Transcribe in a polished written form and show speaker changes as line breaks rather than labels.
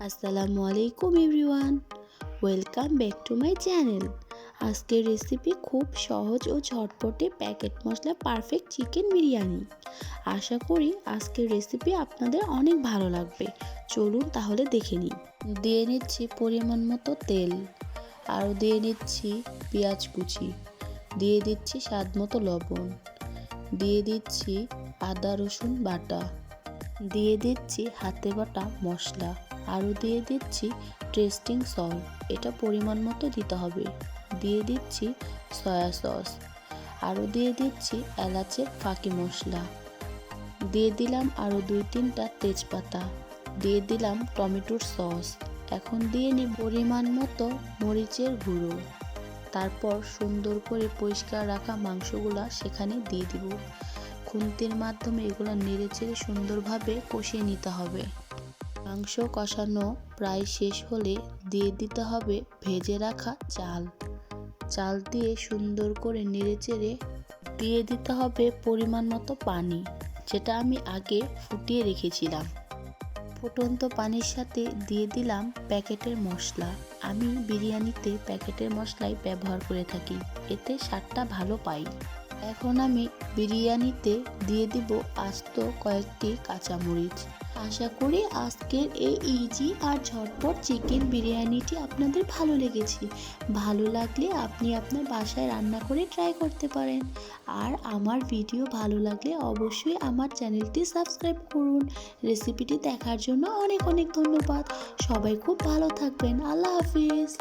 আসসালামু আলাইকুম everyone, welcome back to my channel. আজকের রেসিপি খুব সহজ ও ঝটপটে প্যাকেট মশলা পারফেক্ট চিকেন বিরিয়ানি। আশা করি আজকের রেসিপি আপনাদের অনেক ভালো লাগবে। চলুন তাহলে দেখে নিই। দিয়ে নিচ্ছি পরিমাণ মতো তেল, আরও দিয়ে নিচ্ছি পেঁয়াজ কুচি, দিয়ে দিচ্ছি স্বাদ মতো লবণ, দিয়ে দিচ্ছি আদা রসুন বাটা, দিয়ে দিচ্ছি হাতে বাটা মশলা, আরও দিয়ে দিচ্ছি টেস্টিং সল্ট, এটা পরিমাণ মতো দিতে হবে। দিয়ে দিচ্ছি সয়া সস, আরও দিয়ে দিচ্ছি এলাচের ফাঁকি মশলা, দিয়ে দিলাম আরও 2-3টা তেজপাতা, দিয়ে দিলাম টমেটোর সস। এখন দিয়ে নিই পরিমাণ মতো মরিচের গুঁড়ো। তারপর সুন্দর করে পরিষ্কার রাখা মাংসগুলা সেখানে দিয়ে দিব। খুন্তির মাধ্যমে এগুলো নেড়েচেড়ে সুন্দরভাবে কষিয়ে নিতে হবে। মাংস কষানো প্রায় শেষ হলে দিয়ে দিতে হবে ভেজে রাখা চাল দিয়ে সুন্দর করে নেড়েচেড়ে দিয়ে দিতে হবে পরিমাণ মতো পানি, যেটা আমি আগে ফুটিয়ে রেখেছিলাম। ফুটন্ত পানির সাথে দিয়ে দিলাম প্যাকেটের মশলা। আমি বিরিয়ানিতে প্যাকেটের মশলাই ব্যবহার করে থাকি, এতে স্বাদটা ভালো পাই। এখন আমি বিরিয়ানিতে দিয়ে দিব আস্ত কয়েকটি কাঁচামরিচ। আশা করি আজকের এই ইজি আর ঝটপট চিকেন বিরিয়ানিটি আপনাদের ভালো লেগেছে। ভালো লাগলে আপনি আপনার বাসায় রান্না করে ট্রাই করতে পারেন। আর আমার ভিডিও ভালো লাগলে অবশ্যই আমার চ্যানেলটি সাবস্ক্রাইব করুন। রেসিপিটি দেখার জন্য অনেক অনেক ধন্যবাদ। সবাই খুব ভালো থাকবেন। আল্লাহ হাফিজ।